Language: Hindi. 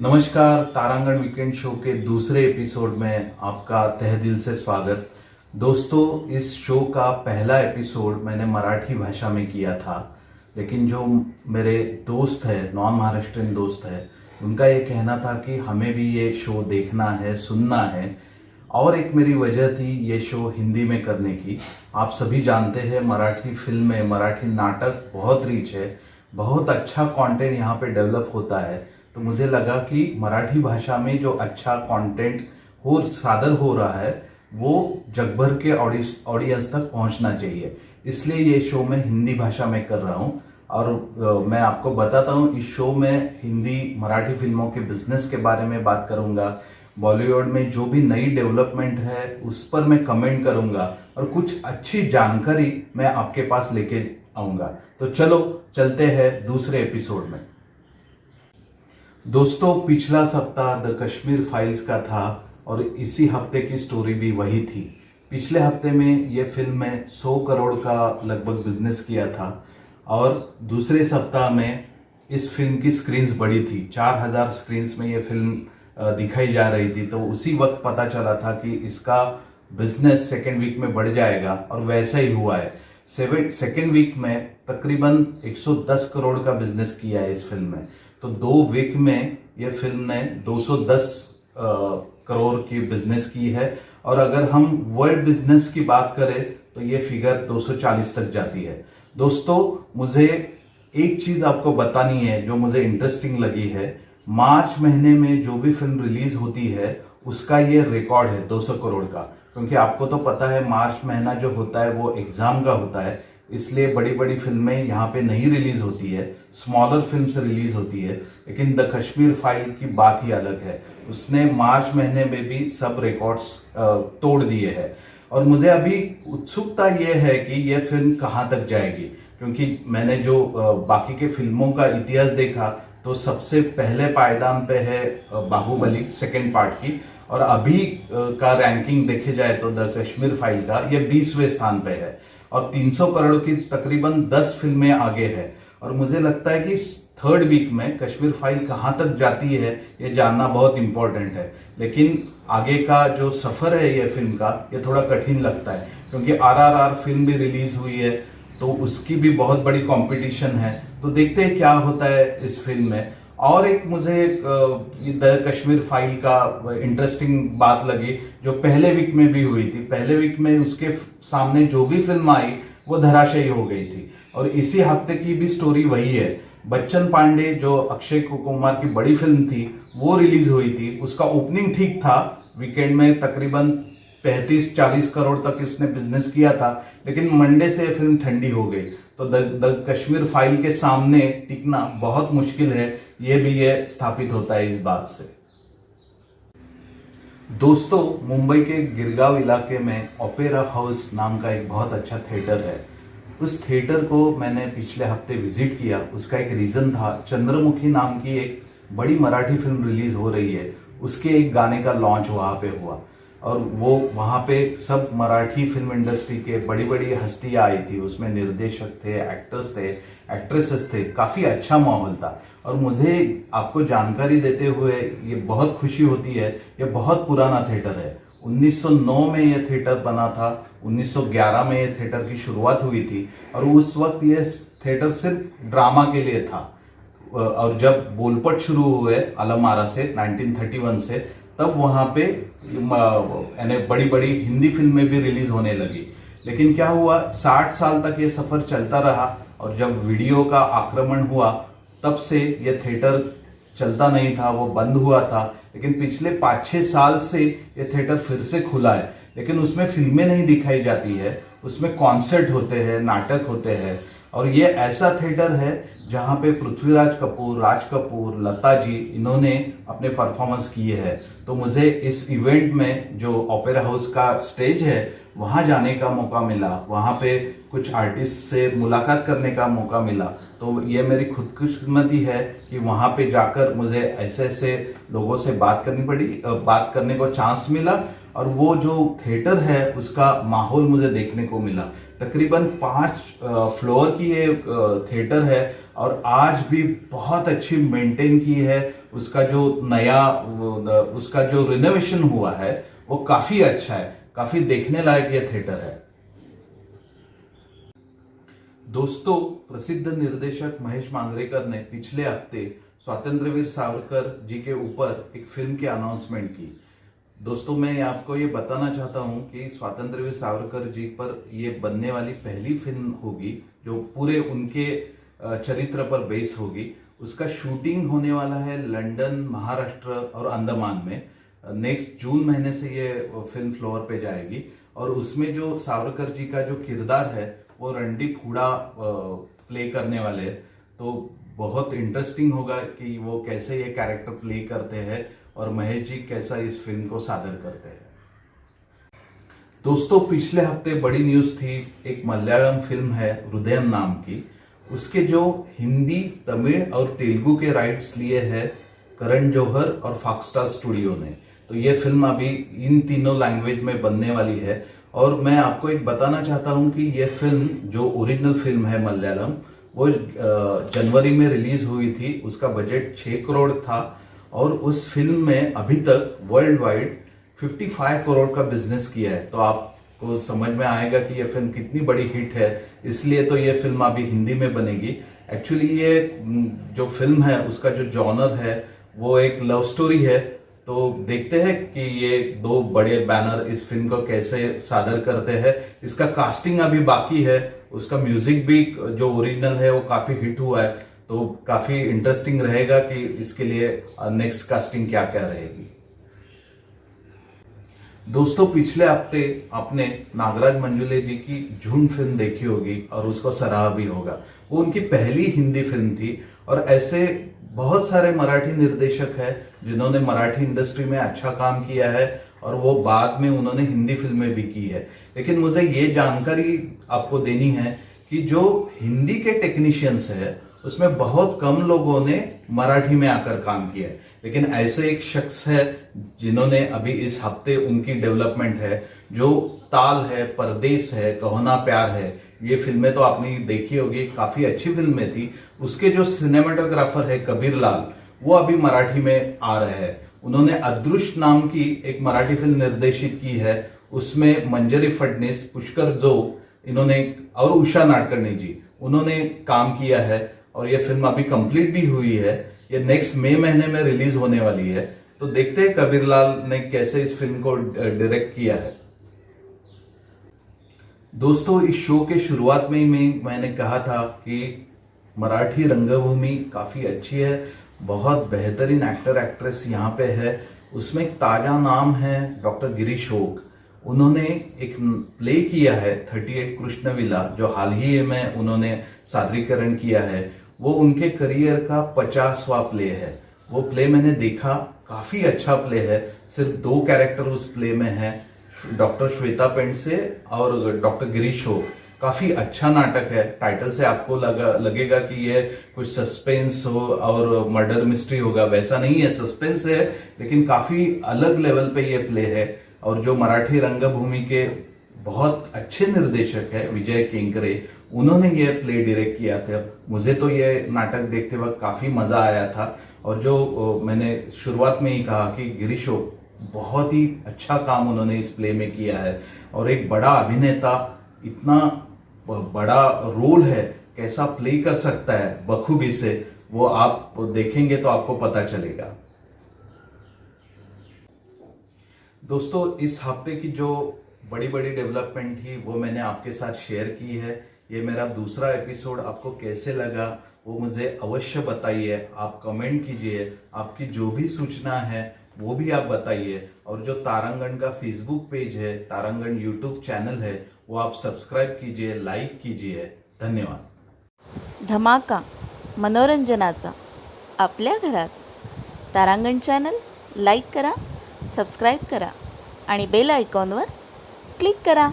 नमस्कार, तारांगण वीकेंड शो के दूसरे एपिसोड में आपका तहे दिल से स्वागत। दोस्तों, इस शो का पहला एपिसोड मैंने मराठी भाषा में किया था, लेकिन जो मेरे दोस्त है, नॉन महाराष्ट्रियन दोस्त है, उनका ये कहना था कि हमें भी ये शो देखना है, सुनना है। और एक मेरी वजह थी ये शो हिंदी में करने की। आप सभी जानते हैं मराठी फिल्में, मराठी नाटक बहुत रीच है, बहुत अच्छा कंटेंट यहाँ पे डेवलप होता है। तो मुझे लगा कि मराठी भाषा में जो अच्छा कंटेंट सादर हो रहा है वो जग भर के ऑडियंस तक पहुंचना चाहिए। इसलिए ये शो मैं हिंदी भाषा में कर रहा हूँ। और मैं आपको बताता हूँ, इस शो में हिंदी मराठी फिल्मों के बिजनेस के बारे में बात करूँगा, बॉलीवुड में जो भी नई डेवलपमेंट है उस पर मैं कमेंट करूँगा और कुछ अच्छी जानकारी मैं आपके पास लेके आऊँगा। तो चलो चलते हैं दूसरे एपिसोड में। दोस्तों, पिछला सप्ताह द कश्मीर फाइल्स का था और इसी हफ्ते की स्टोरी भी वही थी। पिछले हफ्ते में ये फिल्म में 100 करोड़ का लगभग बिजनेस किया था और दूसरे सप्ताह में इस फिल्म की स्क्रीन्स बढ़ी थी। 4000 स्क्रीन्स में ये फिल्म दिखाई जा रही थी। तो उसी वक्त पता चला था कि इसका बिजनेस सेकेंड वीक में बढ़ जाएगा और वैसा ही हुआ है। सेकेंड वीक में तकरीबन 110 करोड़ का बिजनेस किया है इस फिल्म में। तो 2 वीक में ये फिल्म ने 210 करोड़ की बिजनेस की है। और अगर हम वर्ल्ड बिजनेस की बात करें तो ये फिगर 240 तक जाती है। दोस्तों, मुझे एक चीज आपको बतानी है जो मुझे इंटरेस्टिंग लगी है। मार्च महीने में जो भी फिल्म रिलीज होती है उसका ये रिकॉर्ड है 200 करोड़ का। क्योंकि आपको तो पता है मार्च महीना जो होता है वो एग्जाम का होता है, इसलिए बड़ी बड़ी फिल्में यहाँ पे नहीं रिलीज होती है, स्मॉलर फिल्म्स रिलीज होती है। लेकिन द कश्मीर फाइल की बात ही अलग है, उसने मार्च महीने में भी सब रिकॉर्ड्स तोड़ दिए हैं। और मुझे अभी उत्सुकता ये है कि ये फिल्म कहाँ तक जाएगी, क्योंकि मैंने जो बाकी के फिल्मों का इतिहास देखा तो सबसे पहले पायदान पे है बाहुबली सेकेंड पार्ट की, और अभी का रैंकिंग देखे जाए तो द कश्मीर फाइल का ये 20वें स्थान पे है और 300 करोड़ की तकरीबन 10 फिल्में आगे है। और मुझे लगता है कि थर्ड वीक में कश्मीर फाइल कहाँ तक जाती है ये जानना बहुत इंपॉर्टेंट है। लेकिन आगे का जो सफर है ये फिल्म का, ये थोड़ा कठिन लगता है, क्योंकि RRR फिल्म भी रिलीज हुई है तो उसकी भी बहुत बड़ी कंपटीशन है। तो देखते हैं क्या होता है इस फिल्म में। और एक मुझे द कश्मीर फाइल का इंटरेस्टिंग बात लगी जो पहले वीक में भी हुई थी। पहले वीक में उसके सामने जो भी फिल्म आई वो धराशायी हो गई थी। और इसी हफ्ते की भी स्टोरी वही है। बच्चन पांडे जो अक्षय कुमार की बड़ी फिल्म थी वो रिलीज हुई थी, उसका ओपनिंग ठीक था, वीकेंड में तकरीबन 35-40 करोड़ तक इसने बिजनेस किया था। लेकिन मंडे से फिल्म ठंडी हो गई। तो द कश्मीर फाइल के सामने टिकना बहुत मुश्किल है, ये स्थापित होता है इस बात से। दोस्तों, मुंबई के गिरगांव इलाके में ओपेरा हाउस नाम का एक बहुत अच्छा थिएटर है। उस थिएटर को मैंने पिछले हफ्ते विजिट किया। उसका एक रीजन था, चंद्रमुखी नाम की एक बड़ी मराठी फिल्म रिलीज हो रही है, उसके एक गाने का लॉन्च वहाँ पे हुआ। और वो वहाँ पे सब मराठी फिल्म इंडस्ट्री के बड़ी बड़ी हस्तियाँ आई थी। उसमें निर्देशक थे, एक्टर्स थे, एक्ट्रेसेस थे, काफ़ी अच्छा माहौल था। और मुझे आपको जानकारी देते हुए ये बहुत खुशी होती है, ये बहुत पुराना थिएटर है। 1909 में ये थिएटर बना था, 1911 में ये थिएटर की शुरुआत हुई थी। और उस वक्त ये थिएटर सिर्फ ड्रामा के लिए था। और जब बोलपट शुरू हुए अलम आरा से 1931 से, तब वहाँ पे यानी बड़ी बड़ी हिंदी फिल्में भी रिलीज होने लगी। लेकिन क्या हुआ, 60 साल तक ये सफर चलता रहा और जब वीडियो का आक्रमण हुआ तब से ये थिएटर चलता नहीं था, वो बंद हुआ था। लेकिन पिछले 5-6 साल से ये थिएटर फिर से खुला है। लेकिन उसमें फिल्में नहीं दिखाई जाती है, उसमें कॉन्सर्ट होते हैं, नाटक होते हैं। और ये ऐसा थिएटर है जहाँ पे पृथ्वीराज कपूर, राज कपूर, लता जी, इन्होंने अपने परफॉर्मेंस किए हैं। तो मुझे इस इवेंट में जो ओपेरा हाउस का स्टेज है वहाँ जाने का मौका मिला, वहाँ पे कुछ आर्टिस्ट से मुलाकात करने का मौका मिला। तो ये मेरी खुदकिस्मती है कि वहाँ पे जाकर मुझे ऐसे ऐसे लोगों से बात करने को चांस मिला। और वो जो थिएटर है उसका माहौल मुझे देखने को मिला। तकरीबन 5 फ्लोर की ये थिएटर है और आज भी बहुत अच्छी मेंटेन की है। उसका जो नया उसका जो रिनोवेशन हुआ है वो काफी अच्छा है, काफी देखने लायक ये थिएटर है। दोस्तों, प्रसिद्ध निर्देशक महेश मांजरेकर ने पिछले हफ्ते स्वातंत्र्यवीर सावरकर जी के ऊपर एक फिल्म की अनाउंसमेंट की। दोस्तों, मैं आपको ये बताना चाहता हूँ कि स्वातंत्र्यवीर सावरकर जी पर ये बनने वाली पहली फिल्म होगी जो पूरे उनके चरित्र पर बेस होगी। उसका शूटिंग होने वाला है लंदन, महाराष्ट्र और अंडमान में। नेक्स्ट जून महीने से ये फिल्म फ्लोर पे जाएगी और उसमें जो सावरकर जी का जो किरदार है वो रणदीप हुडा प्ले करने वाले हैं। तो बहुत इंटरेस्टिंग होगा कि वो कैसे ये कैरेक्टर प्ले करते हैं और महेश जी कैसा इस फिल्म को सादर करते हैं। दोस्तों, पिछले हफ्ते बड़ी न्यूज थी, एक मलयालम फिल्म है हृदयम नाम की, उसके जो हिंदी, तमिल और तेलुगु के राइट्स लिए हैं करण जौहर और फॉक्सस्टार स्टूडियो ने। तो ये फिल्म अभी इन तीनों लैंग्वेज में बनने वाली है और मैं आपको एक बताना चाहता हूं कि ये फिल्म जो ओरिजिनल फिल्म है मलयालम, वो जनवरी में रिलीज हुई थी। उसका बजट 6 करोड़ था और उस फिल्म में अभी तक वर्ल्ड वाइड 55 करोड़ का बिजनेस किया है। तो आपको समझ में आएगा कि ये फिल्म कितनी बड़ी हिट है। इसलिए तो ये फिल्म अभी हिंदी में बनेगी। एक्चुअली ये जो फिल्म है उसका जो जॉनर है वो एक लव स्टोरी है। तो देखते हैं कि ये दो बड़े बैनर इस फिल्म को कैसे सादर करते हैं। इसका कास्टिंग अभी बाकी है, उसका म्यूजिक भी जो ओरिजिनल है वो काफी हिट हुआ है। तो काफी इंटरेस्टिंग रहेगा कि इसके लिए नेक्स्ट कास्टिंग क्या क्या रहेगी। दोस्तों, पिछले हफ्ते आपने नागराज मंजुले जी की झुंड फिल्म देखी होगी और उसको सराहा भी होगा। वो उनकी पहली हिंदी फिल्म थी और ऐसे बहुत सारे मराठी निर्देशक हैं जिन्होंने मराठी इंडस्ट्री में अच्छा काम किया है और वो बाद में उन्होंने हिंदी फिल्में भी की है। लेकिन मुझे ये जानकारी आपको देनी है कि जो हिंदी के टेक्नीशियंस है उसमें बहुत कम लोगों ने मराठी में आकर काम किया है। लेकिन ऐसे एक शख्स है जिन्होंने अभी इस हफ्ते उनकी डेवलपमेंट है, जो ताल है, परदेस है, कहो ना प्यार है, ये फिल्में तो आपने देखी होगी, काफी अच्छी फिल्में थी। उसके जो सिनेमाटोग्राफर है कबीर लाल, वो अभी मराठी में आ रहे हैं। उन्होंने अदृश्य नाम की एक मराठी फिल्म निर्देशित की है, उसमें मंजरी फडणीस, पुष्कर जोग इन्होंने और उषा नाडकर्णी जी उन्होंने काम किया है और ये फिल्म अभी कंप्लीट भी हुई है। ये नेक्स्ट मई महीने में रिलीज होने वाली है। तो देखते हैं कबीर लाल ने कैसे इस फिल्म को डायरेक्ट किया है। दोस्तों, इस शो के शुरुआत में ही मैंने कहा था कि मराठी रंगभूमि काफी अच्छी है, बहुत बेहतरीन एक्टर एक्ट्रेस यहाँ पे है। उसमें एक ताजा नाम है डॉक्टर गिरीश ओक। उन्होंने एक प्ले किया है 38 कृष्णविला, जो हाल ही में उन्होंने सादरीकरण किया है। वो उनके करियर का 50वां प्ले है। वो प्ले मैंने देखा, काफी अच्छा प्ले है। सिर्फ 2 कैरेक्टर उस प्ले में है, डॉक्टर श्वेता पेंडसे और डॉक्टर गिरीश ओक। काफी अच्छा नाटक है। टाइटल से आपको लगेगा कि ये कुछ सस्पेंस हो और मर्डर मिस्ट्री होगा, वैसा नहीं है। सस्पेंस है लेकिन काफी अलग लेवल पे ये प्ले है। और जो मराठी रंगभूमि के बहुत अच्छे निर्देशक है विजय केंकरे, उन्होंने ये प्ले डायरेक्ट किया था। मुझे तो ये नाटक देखते वक्त काफी मजा आया था। और जो मैंने शुरुआत में ही कहा कि गिरीश ओक बहुत ही अच्छा काम उन्होंने इस प्ले में किया है। और एक बड़ा अभिनेता इतना बड़ा रोल है, कैसा प्ले कर सकता है बखूबी से, वो आप देखेंगे तो आपको पता चलेगा। दोस्तों, इस हफ्ते की जो बड़ी बड़ी डेवलपमेंट थी वो मैंने आपके साथ शेयर की है। ये मेरा दूसरा एपिसोड आपको कैसे लगा वो मुझे अवश्य बताइए। आप कमेंट कीजिए, आपकी जो भी सूचना है वो भी आप बताइए। और जो तारांगण का फेसबुक पेज है, तारांगण यूट्यूब चैनल है, वो आप सब्सक्राइब कीजिए, लाईक कीजिए। धन्यवाद। धमाका मनोरंजनाचा आपल्या घरात तारांगण चॅनल लाईक करा, सबस्क्राईब करा आणि बेल आयकॉनवर क्लिक करा.